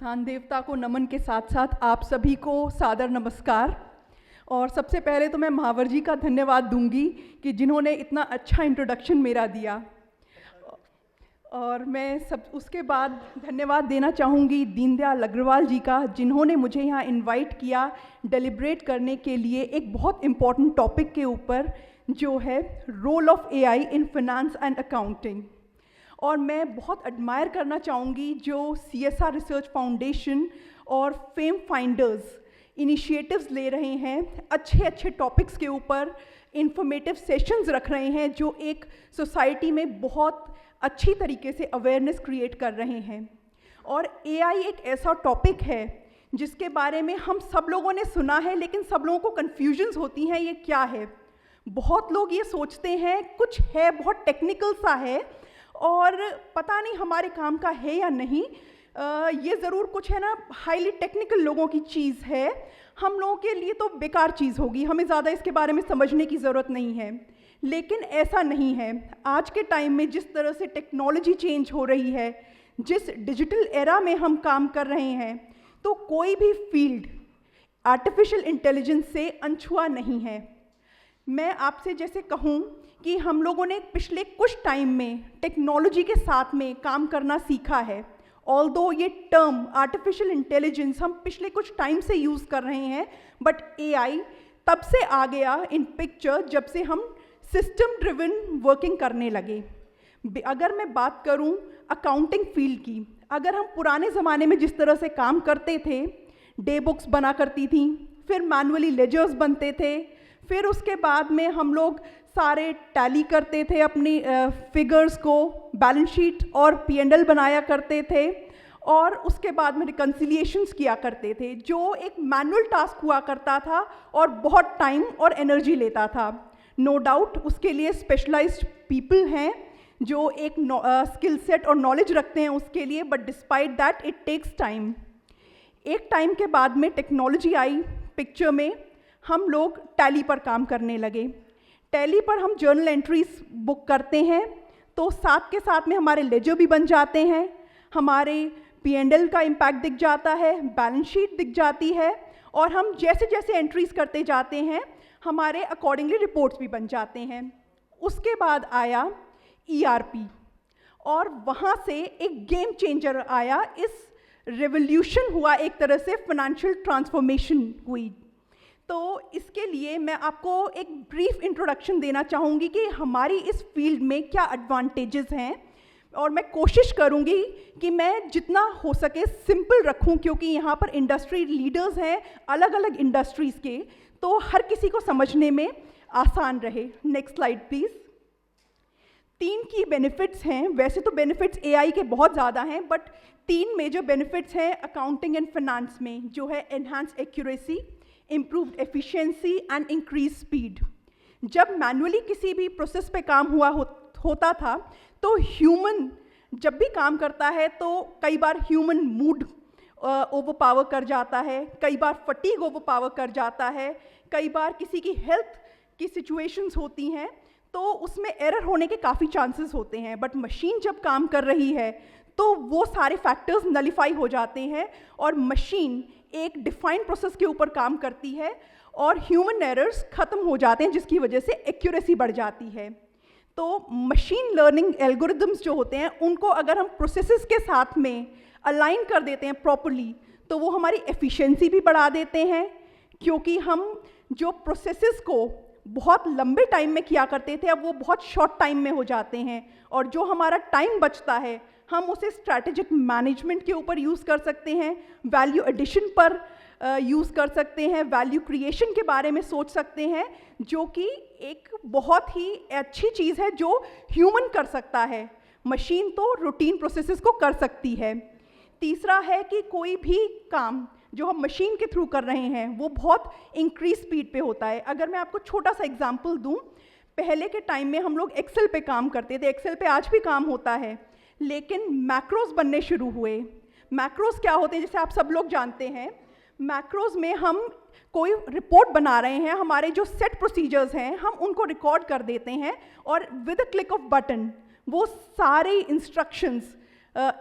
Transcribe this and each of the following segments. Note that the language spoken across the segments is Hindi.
स्थान देवता को नमन के साथ साथ आप सभी को सादर नमस्कार। और सबसे पहले तो मैं महावर जी का धन्यवाद दूंगी कि जिन्होंने इतना अच्छा इंट्रोडक्शन मेरा दिया। और मैं उसके बाद धन्यवाद देना चाहूँगी दीनदयाल अग्रवाल जी का, जिन्होंने मुझे यहाँ इनवाइट किया डेलिब्रेट करने के लिए एक बहुत इम्पॉर्टेंट टॉपिक के ऊपर, जो है role of AI in finance and accounting. और मैं बहुत एडमायर करना चाहूँगी जो CSR रिसर्च फाउंडेशन और फेम फाइंडर्स इनिशिएटिव्स ले रहे हैं, अच्छे अच्छे टॉपिक्स के ऊपर इंफॉर्मेटिव सेशंस रख रहे हैं, जो एक सोसाइटी में बहुत अच्छी तरीके से अवेयरनेस क्रिएट कर रहे हैं। और AI एक ऐसा टॉपिक है जिसके बारे में हम सब लोगों ने सुना है, लेकिन सब लोगों को कन्फ्यूजन्स होती हैं ये क्या है। बहुत लोग ये सोचते हैं कुछ है, बहुत टेक्निकल सा है और पता नहीं हमारे काम का है या नहीं। ये ज़रूर कुछ है ना, हाईली टेक्निकल लोगों की चीज़ है, हम लोगों के लिए तो बेकार चीज़ होगी, हमें ज़्यादा इसके बारे में समझने की ज़रूरत नहीं है। लेकिन ऐसा नहीं है। आज के टाइम में जिस तरह से टेक्नोलॉजी चेंज हो रही है, जिस डिजिटल एरा में हम काम कर रहे हैं, तो कोई भी फील्ड आर्टिफिशियल इंटेलिजेंस से अनछुआ नहीं है। मैं आपसे जैसे कहूँ कि हम लोगों ने पिछले कुछ टाइम में टेक्नोलॉजी के साथ में काम करना सीखा है। ऑल्दो ये टर्म आर्टिफिशियल इंटेलिजेंस हम पिछले कुछ टाइम से यूज़ कर रहे हैं, बट AI तब से आ गया इन पिक्चर जब से हम सिस्टम ड्रिवन वर्किंग करने लगे। अगर मैं बात करूं अकाउंटिंग फील्ड की, अगर हम पुराने ज़माने में जिस तरह से काम करते थे, डे बुक्स बना करती थी, फिर मैनुअली लेजर्स बनते थे, फिर उसके बाद में हम लोग सारे टैली करते थे, अपनी फिगर्स को बैलेंस शीट और P&L बनाया करते थे, और उसके बाद में रिकन्सिलिएशंस किया करते थे, जो एक मैनुअल टास्क हुआ करता था और बहुत टाइम और एनर्जी लेता था। नो डाउट उसके लिए स्पेशलाइज्ड पीपल हैं जो एक स्किल सेट और नॉलेज रखते हैं उसके लिए, but despite that it takes time. एक टाइम के बाद में टेक्नोलॉजी आई पिक्चर में, हम लोग टैली पर काम करने लगे। टैली पर हम जर्नल एंट्रीज बुक करते हैं, तो साथ के साथ में हमारे लेजर भी बन जाते हैं, हमारे P&L का इम्पैक्ट दिख जाता है, बैलेंस शीट दिख जाती है, और हम जैसे जैसे एंट्रीज करते जाते हैं हमारे अकॉर्डिंगली रिपोर्ट्स भी बन जाते हैं। उसके बाद आया ERP, और वहाँ से एक गेम चेंजर आया, इस रेवोल्यूशन हुआ, एक तरह से फाइनेंशियल ट्रांसफॉर्मेशन हुई। तो इसके लिए मैं आपको एक ब्रीफ इंट्रोडक्शन देना चाहूँगी कि हमारी इस फील्ड में क्या एडवांटेजेस हैं, और मैं कोशिश करूँगी कि मैं जितना हो सके सिंपल रखूँ, क्योंकि यहाँ पर इंडस्ट्री लीडर्स हैं अलग अलग इंडस्ट्रीज़ के, तो हर किसी को समझने में आसान रहे। Next slide please. 3 key benefits हैं, वैसे तो बेनिफिट्स AI के बहुत ज़्यादा हैं, बट 3 मेजर बेनिफिट्स हैं अकाउंटिंग एंड फाइनेंस में, जो है enhance accuracy, improved efficiency and increase speed. जब मैनुअली किसी भी प्रोसेस पे काम होता था, तो ह्यूमन जब भी काम करता है तो कई बार ह्यूमन मूड ओवरपावर कर जाता है, कई बार फटीग ओवरपावर कर जाता है, कई बार किसी की हेल्थ की सिचुएशंस होती हैं, तो उसमें एरर होने के काफ़ी चांसेस होते हैं। बट मशीन जब काम कर रही है तो वो सारे फैक्टर्स नलिफाई हो जाते हैं, और मशीन एक डिफाइंड प्रोसेस के ऊपर काम करती है, और ह्यूमन एरर्स ख़त्म हो जाते हैं, जिसकी वजह से एक्यूरेसी बढ़ जाती है। तो मशीन लर्निंग एल्गोरिदम्स जो होते हैं, उनको अगर हम प्रोसेसेस के साथ में अलाइन कर देते हैं प्रॉपरली, तो वो हमारी एफिशिएंसी भी बढ़ा देते हैं, क्योंकि हम जो प्रोसेसेस को बहुत लंबे टाइम में किया करते थे, अब वो बहुत शॉर्ट टाइम में हो जाते हैं, और जो हमारा टाइम बचता है हम उसे स्ट्रैटेजिक मैनेजमेंट के ऊपर यूज़ कर सकते हैं, वैल्यू एडिशन पर यूज़ कर सकते हैं, वैल्यू क्रिएशन के बारे में सोच सकते हैं, जो कि एक बहुत ही अच्छी चीज़ है जो ह्यूमन कर सकता है। मशीन तो रूटीन प्रोसेसेस को कर सकती है। तीसरा है कि कोई भी काम जो हम मशीन के थ्रू कर रहे हैं वो बहुत इंक्रीज स्पीड पे होता है। अगर मैं आपको छोटा सा एग्जांपल दूं, पहले के टाइम में हम लोग एक्सेल पे काम करते थे, एक्सेल पे आज भी काम होता है, लेकिन मैक्रोज बनने शुरू हुए। मैक्रोज क्या होते हैं, जैसे आप सब लोग जानते हैं, मैक्रोज में हम कोई रिपोर्ट बना रहे हैं, हमारे जो सेट प्रोसीजर्स हैं हम उनको रिकॉर्ड कर देते हैं, और with a click off button वो सारे इंस्ट्रक्शंस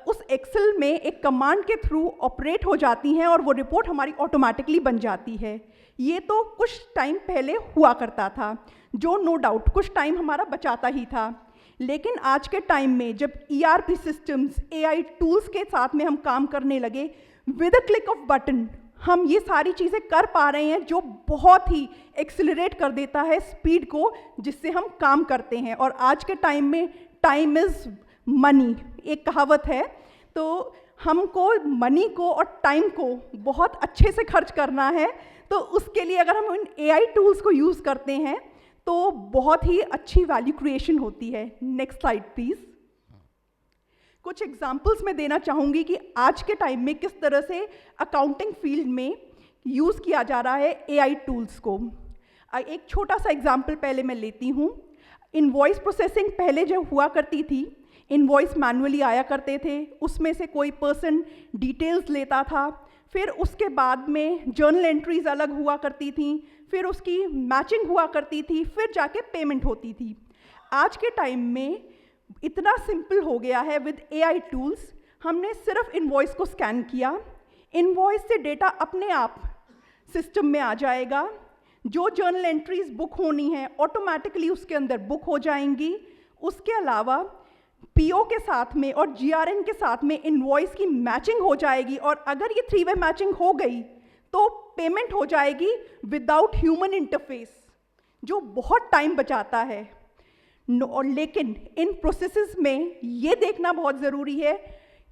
उस एक्सेल में एक कमांड के थ्रू ऑपरेट हो जाती हैं और वो रिपोर्ट हमारी ऑटोमेटिकली बन जाती है। ये तो कुछ टाइम पहले हुआ करता था, जो नो डाउट कुछ टाइम हमारा बचाता ही था। लेकिन आज के टाइम में जब ERP सिस्टम्स, AI टूल्स के साथ में हम काम करने लगे, with a click off button हम ये सारी चीज़ें कर पा रहे हैं, जो बहुत ही एक्सिलरेट कर देता है स्पीड को जिससे हम काम करते हैं। और आज के टाइम में टाइम इज़ मनी, एक कहावत है, तो हमको मनी को और टाइम को बहुत अच्छे से खर्च करना है। तो उसके लिए अगर हम इन AI टूल्स को यूज़ करते हैं तो बहुत ही अच्छी वैल्यू क्रिएशन होती है। Next slide please. कुछ एग्जाम्पल्स मैं देना चाहूँगी कि आज के टाइम में किस तरह से अकाउंटिंग फील्ड में यूज़ किया जा रहा है AI टूल्स को। एक छोटा सा एग्जाम्पल पहले मैं लेती हूँ। इनवॉइस प्रोसेसिंग पहले जब हुआ करती थी, इनवॉइस मैनुअली आया करते थे, उसमें से कोई पर्सन डिटेल्स लेता था, फिर उसके बाद में जर्नल एंट्रीज अलग हुआ करती थी, फिर उसकी मैचिंग हुआ करती थी, फिर जाके पेमेंट होती थी। आज के टाइम में इतना सिंपल हो गया है विद AI टूल्स। हमने सिर्फ इनवॉइस को स्कैन किया, इनवॉइस से डेटा अपने आप सिस्टम में आ जाएगा। जो जर्नल एंट्रीज बुक होनी है ऑटोमेटिकली उसके अंदर बुक हो जाएंगी। उसके अलावा PO के साथ में और GRN के साथ में इनवॉइस की मैचिंग हो जाएगी, और अगर ये 3 वे मैचिंग हो गई तो पेमेंट हो जाएगी विदाउट ह्यूमन इंटरफेस, जो बहुत टाइम बचाता है। और लेकिन इन प्रोसेसेस में ये देखना बहुत ज़रूरी है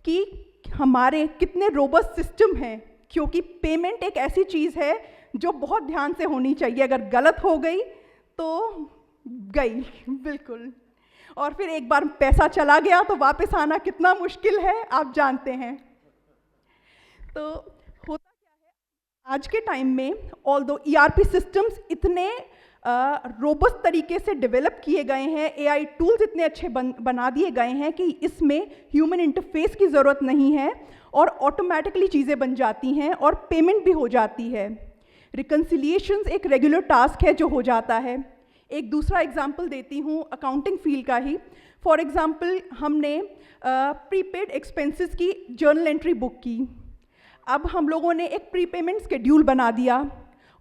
कि हमारे कितने रोबस्ट सिस्टम हैं, क्योंकि पेमेंट एक ऐसी चीज़ है जो बहुत ध्यान से होनी चाहिए। अगर गलत हो गई तो गई बिल्कुल, और फिर एक बार पैसा चला गया तो वापस आना कितना मुश्किल है आप जानते हैं। तो होता क्या है आज के टाइम में, ऑल्दो ERP सिस्टम्स इतने रोबस्ट तरीके से डेवलप किए गए हैं, AI टूल्स इतने अच्छे बना दिए गए हैं कि इसमें ह्यूमन इंटरफेस की ज़रूरत नहीं है और ऑटोमेटिकली चीज़ें बन जाती हैं और पेमेंट भी हो जाती है। रिकन्सिलिएशंस एक रेगुलर टास्क है जो हो जाता है। एक दूसरा एग्जाम्पल देती हूँ अकाउंटिंग फील्ड का ही। फॉर एग्जाम्पल हमने प्रीपेड एक्सपेंसेस की जर्नल एंट्री बुक की। अब हम लोगों ने एक प्रीपेमेंट शेड्यूल बना दिया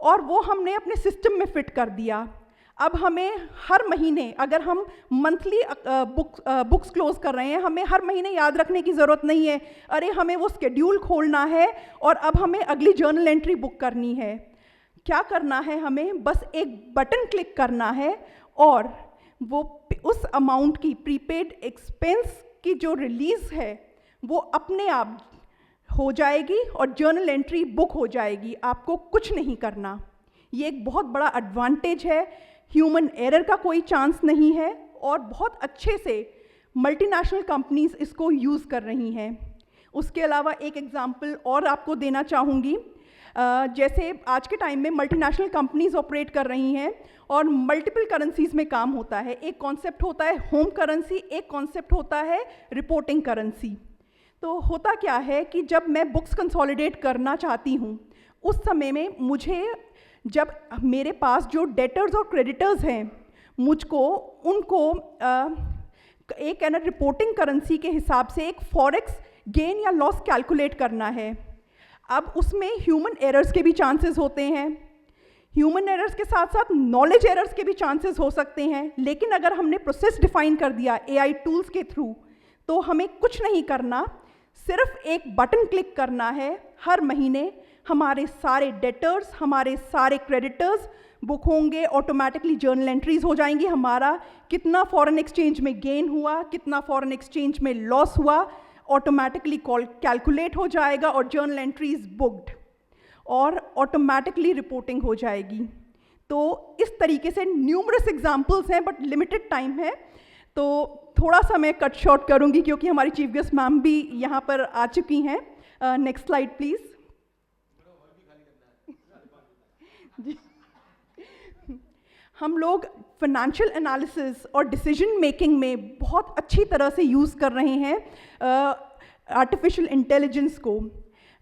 और वो हमने अपने सिस्टम में फिट कर दिया। अब हमें हर महीने, अगर हम मंथली बुक्स क्लोज कर रहे हैं, हमें हर महीने याद रखने की ज़रूरत नहीं है, अरे हमें वो शेड्यूल खोलना है और अब हमें अगली जर्नल एंट्री बुक करनी है। क्या करना है, हमें बस एक बटन क्लिक करना है और वो उस अमाउंट की प्रीपेड एक्सपेंस की जो रिलीज़ है वो अपने आप हो जाएगी और जर्नल एंट्री बुक हो जाएगी। आपको कुछ नहीं करना। ये एक बहुत बड़ा एडवांटेज है। ह्यूमन एरर का कोई चांस नहीं है और बहुत अच्छे से मल्टीनेशनल कंपनीज इसको यूज़ कर रही हैं। उसके अलावा एक एग्जांपल और आपको देना चाहूँगी। जैसे आज के टाइम में मल्टीनेशनल कंपनीज ऑपरेट कर रही हैं और मल्टीपल करेंसीज में काम होता है। एक कॉन्सेप्ट होता है होम करेंसी, एक कॉन्सेप्ट होता है रिपोर्टिंग करेंसी। तो होता क्या है कि जब मैं बुक्स कंसोलिडेट करना चाहती हूँ, उस समय में मुझे, जब मेरे पास जो डेटर्स और क्रेडिटर्स हैं, मुझको उनको एक है ना रिपोर्टिंग करेंसी के हिसाब से एक फॉरेक्स गेन या लॉस कैलकुलेट करना है। अब उसमें ह्यूमन एरर्स के भी चांसेस होते हैं। ह्यूमन एरर्स के साथ साथ नॉलेज एरर्स के भी चांसेस हो सकते हैं। लेकिन अगर हमने प्रोसेस डिफाइन कर दिया AI टूल्स के थ्रू, तो हमें कुछ नहीं करना, सिर्फ एक बटन क्लिक करना है। हर महीने हमारे सारे डेटर्स, हमारे सारे क्रेडिटर्स बुक होंगे, ऑटोमेटिकली जर्नल एंट्रीज हो जाएंगी। हमारा कितना फॉरेन एक्सचेंज में गेन हुआ, कितना फॉरेन एक्सचेंज में लॉस हुआ, ऑटोमेटिकली कैलकुलेट हो जाएगा और जर्नल एंट्रीज बुक्ड और ऑटोमेटिकली रिपोर्टिंग हो जाएगी। तो इस तरीके से न्यूमरस एग्जांपल्स हैं, बट लिमिटेड टाइम है तो थोड़ा सा मैं कट शॉर्ट करूंगी क्योंकि हमारी चीफ गेस्ट मैम भी यहाँ पर आ चुकी हैं। Next slide please. हम लोग फाइनेंशियल एनालिसिस और डिसीजन मेकिंग में बहुत अच्छी तरह से यूज़ कर रहे हैं आर्टिफिशियल इंटेलिजेंस को।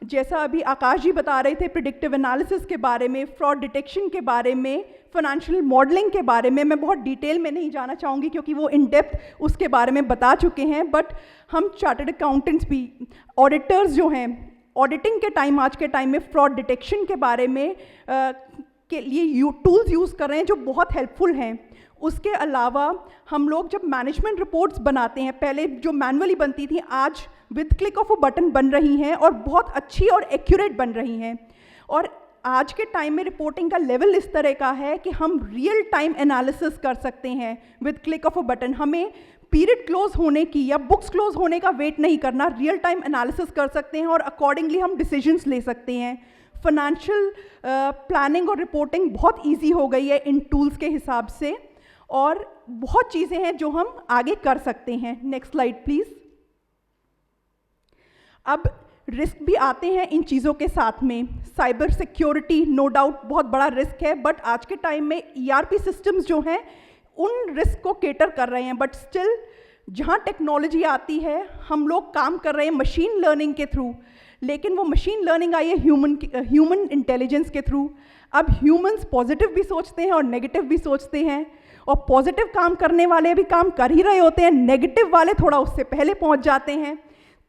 जैसा अभी आकाश जी बता रहे थे प्रिडिक्टिव एनालिसिस के बारे में, फ्रॉड डिटेक्शन के बारे में, फाइनेंशियल मॉडलिंग के बारे में मैं बहुत डिटेल में नहीं जाना चाहूँगी क्योंकि वो इन डेप्थ उसके बारे में बता चुके हैं, बट हम चार्टर्ड अकाउंटेंट्स भी, ऑडिटर्स जो हैं, ऑडिटिंग के टाइम, आज के टाइम में फ्रॉड डिटेक्शन के बारे में के लिए टूल्स यूज़ कर रहे हैं जो बहुत हेल्पफुल हैं। उसके अलावा हम लोग जब मैनेजमेंट रिपोर्ट्स बनाते हैं, पहले जो मैनुअली बनती थी, आज with click of a button बन रही हैं और बहुत अच्छी और एक्यूरेट बन रही हैं। और आज के टाइम में रिपोर्टिंग का लेवल इस तरह का है कि हम रियल टाइम एनालिसिस कर सकते हैं with click of a button. हमें पीरियड क्लोज होने की या बुक्स क्लोज होने का वेट नहीं करना, रियल टाइम एनालिसिस कर सकते हैं और अकॉर्डिंगली हम डिसीजंस ले सकते हैं। फाइनेंशियल प्लानिंग और रिपोर्टिंग बहुत ईजी हो गई है इन टूल्स के हिसाब से, और बहुत चीज़ें हैं जो हम आगे कर सकते हैं। Next slide please. अब रिस्क भी आते हैं इन चीज़ों के साथ में। साइबर सिक्योरिटी नो डाउट बहुत बड़ा रिस्क है, बट आज के टाइम में ERP सिस्टम्स जो हैं उन रिस्क को केटर कर रहे हैं, बट स्टिल जहाँ टेक्नोलॉजी आती है हम लोग काम कर रहे हैं मशीन लर्निंग के थ्रू, लेकिन वो मशीन लर्निंग आई है ह्यूमन इंटेलिजेंस के थ्रू। अब ह्यूमंस पॉजिटिव भी सोचते हैं और नेगेटिव भी सोचते हैं, और पॉजिटिव काम करने वाले भी काम कर ही रहे होते हैं, नेगेटिव वाले थोड़ा उससे पहले पहुंच जाते हैं।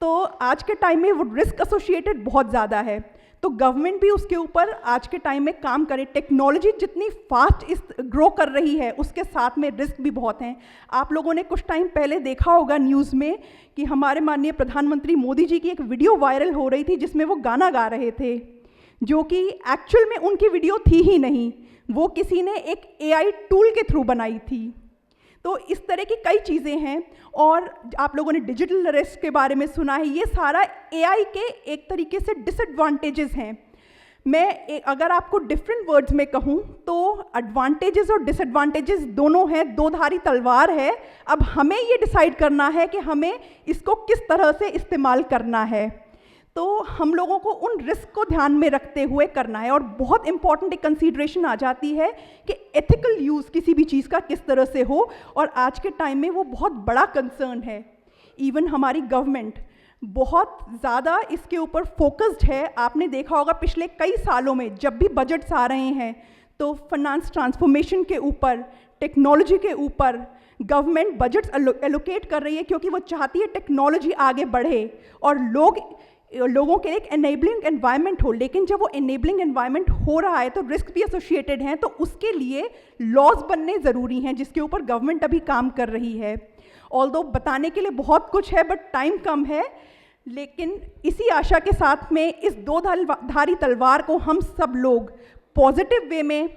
तो आज के टाइम में वो रिस्क एसोसिएटेड बहुत ज़्यादा है, तो गवर्नमेंट भी उसके ऊपर आज के टाइम में काम करे। टेक्नोलॉजी जितनी फास्ट इस ग्रो कर रही है उसके साथ में रिस्क भी बहुत हैं। आप लोगों ने कुछ टाइम पहले देखा होगा न्यूज़ में कि हमारे माननीय प्रधानमंत्री मोदी जी की एक वीडियो वायरल हो रही थी जिसमें वो गाना गा रहे थे, जो कि एक्चुअल में उनकी वीडियो थी ही नहीं, वो किसी ने एक AI टूल के थ्रू बनाई थी। तो इस तरह की कई चीज़ें हैं, और आप लोगों ने डिजिटल अरेस्ट के बारे में सुना है। ये सारा AI के एक तरीके से डिसएडवांटेजेस हैं। मैं अगर आपको डिफरेंट वर्ड्स में कहूँ तो एडवांटेजेस और डिसएडवांटेजेस दोनों हैं, दो धारी तलवार है। अब हमें ये डिसाइड करना है कि हमें इसको किस तरह से इस्तेमाल करना है, तो हम लोगों को उन रिस्क को ध्यान में रखते हुए करना है। और बहुत इंपॉर्टेंट एक कंसीडरेशन आ जाती है कि एथिकल यूज़ किसी भी चीज़ का किस तरह से हो, और आज के टाइम में वो बहुत बड़ा कंसर्न है। इवन हमारी गवर्नमेंट बहुत ज़्यादा इसके ऊपर फोकस्ड है। आपने देखा होगा पिछले कई सालों में जब भी बजट्स आ रहे हैं तो फाइनेंस ट्रांसफॉर्मेशन के ऊपर, टेक्नोलॉजी के ऊपर गवर्नमेंट बजट्स एलोकेट कर रही है, क्योंकि वो चाहती है टेक्नोलॉजी आगे बढ़े और लोगों के लिए एक एनेबलिंग एनवायरनमेंट हो। लेकिन जब वो एनेबलिंग एनवायरनमेंट हो रहा है तो रिस्क भी एसोसिएटेड हैं, तो उसके लिए लॉज बनने ज़रूरी हैं जिसके ऊपर गवर्नमेंट अभी काम कर रही है। ऑल्दो बताने के लिए बहुत कुछ है बट टाइम कम है, लेकिन इसी आशा के साथ में इस दो धारी तलवार को हम सब लोग पॉजिटिव वे में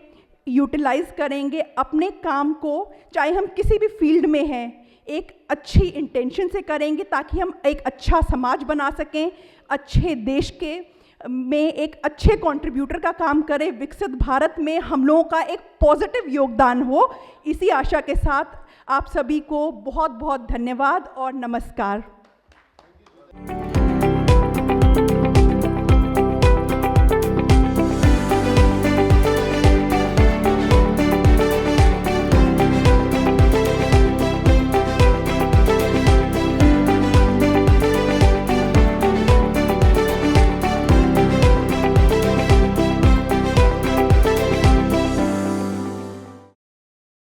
यूटिलाइज करेंगे अपने काम को, चाहे हम किसी भी फील्ड में हैं, एक अच्छी इंटेंशन से करेंगे ताकि हम एक अच्छा समाज बना सकें, अच्छे देश के में एक अच्छे कंट्रीब्यूटर का काम करें, विकसित भारत में हम लोगों का एक पॉजिटिव योगदान हो। इसी आशा के साथ आप सभी को बहुत बहुत धन्यवाद और नमस्कार।